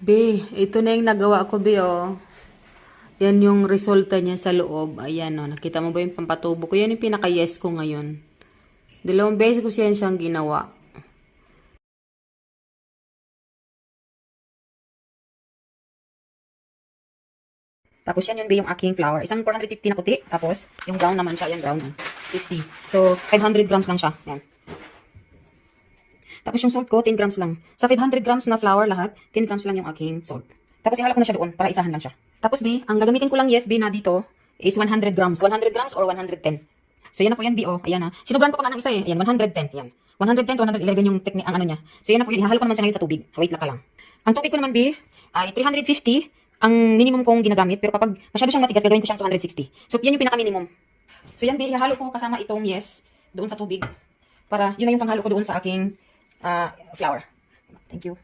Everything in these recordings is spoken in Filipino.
Be, ito na yung nagawa ko, be, oh. Yan yung resulta niya sa loob. Ayan, oh. Nakita mo ba yung pampatubo ko? Yan yung pinaka-yes ko ngayon. 2 beses ko siyang ginawa. Tapos yan yung be yung aking flour. Isang 450 na puti. Tapos, yung brown naman siya. Yan, brown. 50. So, 500 grams lang siya. Yan. Tapos yung salt ko, 10 grams lang. Sa 500 grams na flour lahat, 10 grams lang yung aking salt. Tapos ihalo ko na siya doon para isahan lang siya. Tapos B, ang gagamitin ko lang yes B na dito is 100 grams. 100 grams or 110. So yan na po yan B, oh. Ayan ha. Sinubran ko pa nga ng isa eh. Ayan, 110. Ayan. 110 to 111 yung technique ang ano niya. So yan na po yun. Ihalo ko naman siya ngayon sa tubig. Wait lang ka lang. Ang tubig ko naman B ay 350 ang minimum kong ginagamit. Pero kapag masyado siyang matigas, gagawin ko siyang 260. So yan yung pinaka-minimum. So yan B, ihalo ko kasama itong yes doon sa tubig. Para yun na yung panghalo ko doon sa aking flour. Thank you.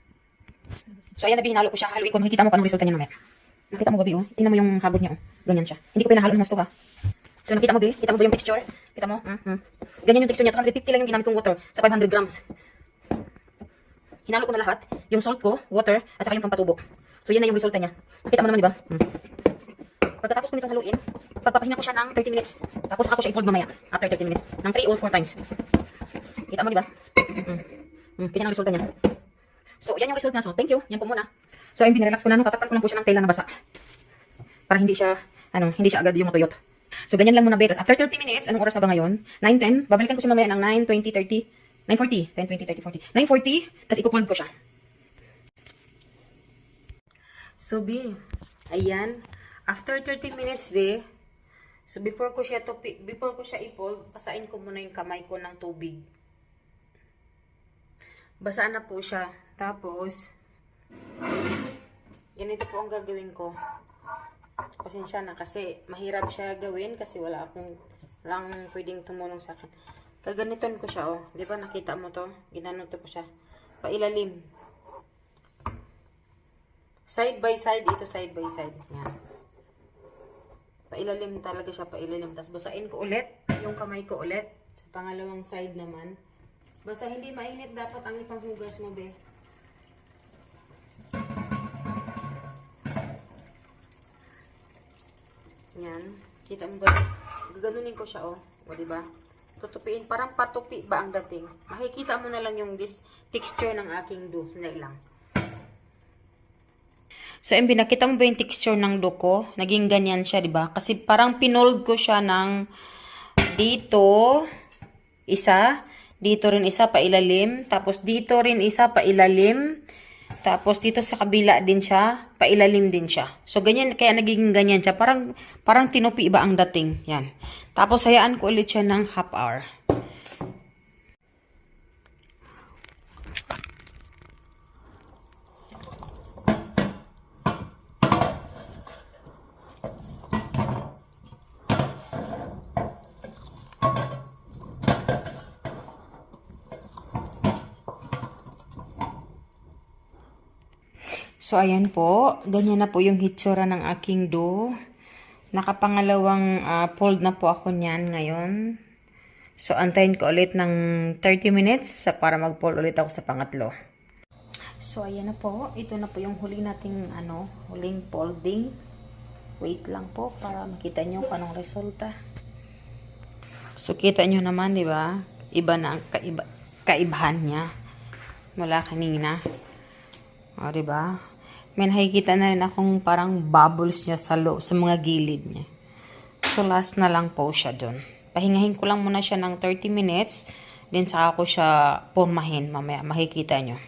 So, ayan na, hinalo ko siya. Haluin ko. Makikita mo kung anong resulta niya mamaya. Nakita mo ba, Bi, oh? Tingnan mo yung hagod niya, oh. Ganyan siya. Hindi ko pinahalo ng gusto, ha? So, nakita mo, Bi? Kita mo ba yung texture? Kita mo? Ganyan yung texture niya. 250 lang yung ginamit kong water sa 500 grams. Hinalo ko na lahat. Yung salt ko, water, at saka yung pampatubo. So, yan na yung resulta niya. Nakita mo naman, di ba? Pagkatapos ko nitong haluin, pagpapahinga ko siya ng 30 minutes. Tapos ako siya i-fold mamaya. After 30 minutes. Ng 3 or 4 times. Kita mo, di ba? Ganyan ang resulta niya. So, yan yung result niya. So, thank you. Yan po muna. So, ayun, binirelax ko na. Tatakpan ko lang po siya ng tela na basa. Para hindi siya, hindi siya agad yung matuyot. So, ganyan lang muna, Bekas. After 30 minutes, anong oras na ba ngayon? 9:10. Babalikan ko siya mamaya ng 9:20, 30, 9:40. 10:20, 30, 40. 9:40. Tapos ikukulag ko siya. So, B, ayan. After 30 minutes, B, so before ko siya i-fold, pasain ko muna yung kamay ko ng tubig. Basa na po siya. Tapos, ganito po ang gagawin ko. Pasensya na kasi mahirap siya gawin kasi walang pwedeng tumulong sa akin. Kaganiton ko siya, oh. Di ba nakita mo to? Ginanoto ko siya. Pailalim. Side by side, ito side by side. Yan. Pailalim talaga siya, pailalim. Tapos basain ko ulit, yung kamay ko ulit. Sa pangalawang side naman. Basta hindi mainit dapat ang ipanghugas mo, be. Yan. Kita mo ba? Gaganunin ko siya, oh. O, diba? Tutupiin. Parang patupi ba ang dating? Makikita mo na lang yung texture ng aking dough. Sandali lang. So, MB, nakita mo ba yung texture ng dough ko? Naging ganyan siya, diba? Kasi parang pinold ko siya ng dito, isa, dito rin isa pailalim, tapos dito rin isa pailalim, tapos dito sa kabila din siya, pailalim din siya. So, ganyan, kaya nagiging ganyan siya. Parang tinupi ba ang dating? Yan. Tapos, hayaan ko ulit siya ng half hour. So, ayan po. Ganyan na po yung hitsura ng aking dough. Nakapangalawang fold na po ako niyan ngayon. So, antayin ko ulit ng 30 minutes para mag-fold ulit ako sa pangatlo. So, ayan na po. Ito na po yung huling nating, huling folding. Wait lang po para makita nyo kung anong resulta. So, kita nyo naman, di ba? Iba na ang kaibahan niya. Mula kanina. O, di ba? May nakikita na rin akong parang bubbles niya sa mga gilid niya. So, last na lang po siya dun. Pahingahin ko lang muna siya ng 30 minutes. Then, saka ko siya purmahin mamaya. Makikita nyo.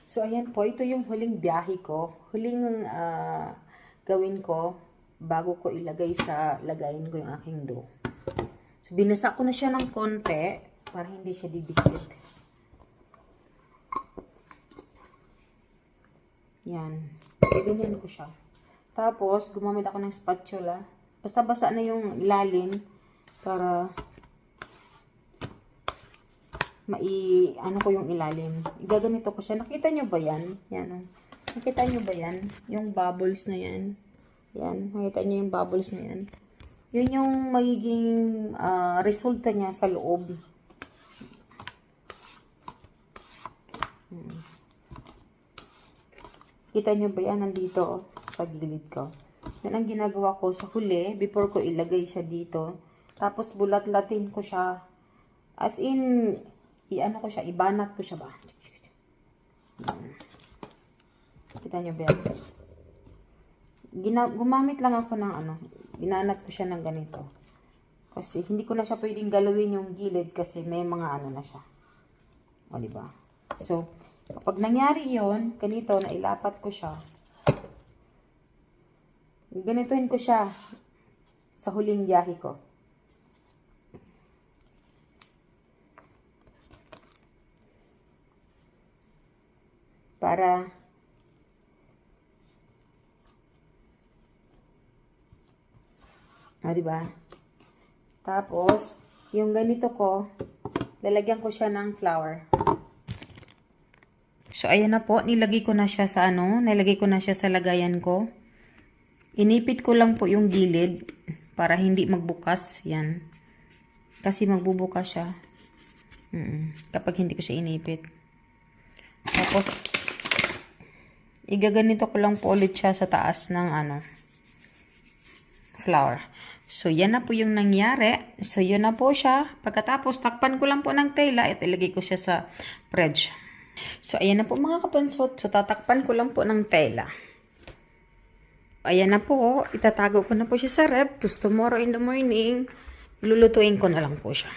So, ayan po. Ito yung huling biyahe ko. Huling gawin ko bago ko ilagay sa lagayin ko yung aking dough. So, binasa ko na siya ng konti para hindi siya didikit. Yan. Ganyan ko siya. Tapos, gumamit ako ng spatula. Basta basa na yung ilalim para ko yung ilalim. Igaganito ko siya. Nakita nyo ba yan? Yan. Nakita nyo ba yan? Yung bubbles na yan. Yan. Nakita nyo yung bubbles na yan. Yun yung magiging resulta niya sa loob. Kita nyo ba yan? Nandito, oh, sa gilid ko. Yan ang ginagawa ko sa huli, before ko ilagay siya dito. Tapos, bulat-latin ko siya. As in, i-ano ko siya, ibanat ko siya ba? Kita nyo ba yan? Gumamit lang ako ng ano, ginanat ko siya ng ganito. Kasi, hindi ko na siya pwedeng galawin yung gilid kasi may mga ano na siya. O, diba? So, kapag nangyari yon, ganito, nailapat ko siya. Ganituhin ko siya sa huling biyahe ko. Para diba? Tapos, yung ganito ko, lalagyan ko siya ng flour. So, ayan na po. Nilagay ko na siya sa ano, nilagay ko na siya sa lagayan ko. Inipit ko lang po yung gilid para hindi magbukas. Yan. Kasi magbubukas siya. Kapag hindi ko siya inipit. Tapos, igaganito ko lang po ulit siya sa taas ng ano, flour. So, yan na po yung nangyari. So, yun na po siya. Pagkatapos, takpan ko lang po ng tela at ilagay ko siya sa fridge. So, ayan na po mga kapansot. So, tatakpan ko lang po ng tela. Ayan na po. Itatago ko na po siya sa ref. Tapos, tomorrow in the morning, lulutuin ko na lang po siya.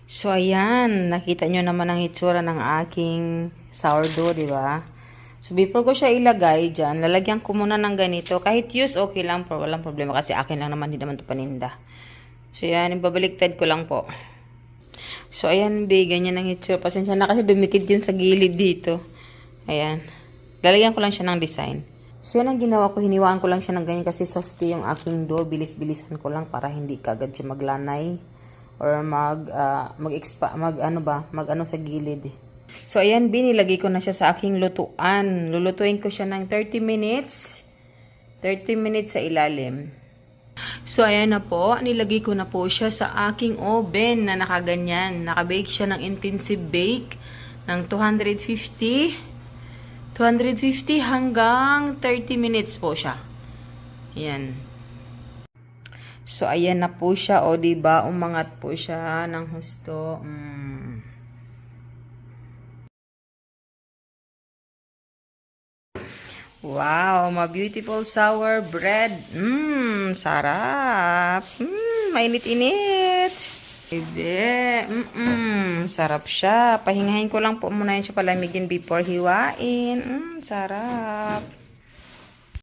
So, ayan. Nakita nyo naman ang itsura ng aking sourdough, di ba? So, before ko siya ilagay dyan, lalagyan ko muna ng ganito. Kahit use, okay lang. Walang problema kasi akin lang naman, hindi naman ito paninda. So, yan. Ibabaliktad ko lang po. So, ayan, ganyan ang itsura. Pasensya na kasi dumikit yun sa gilid dito. Ayan. Lalagyan ko lang siya ng design. So, yan ang ginawa ko. Hiniwaan ko lang siya ng ganyan kasi softy yung aking dough. Bilis-bilisan ko lang para hindi kagad siya maglanay. Or mag-ano sa gilid. So, ayan, binilagay ko na siya sa aking lutuan. Lulutuin ko siya ng 30 minutes. 30 minutes sa ilalim. So, ayan na po. Nilagay ko na po siya sa aking oven na nakaganyan. Nakabake siya ng intensive bake ng 250 hanggang 30 minutes po siya. Ayan. So, ayan na po siya. O, diba? Umangat po siya ng husto. Wow, ma-beautiful sour bread. Sarap. Mainit-init. Bebe. Sarap siya. Pahingahin ko lang po muna yun siya palamigin before hiwain. Sarap.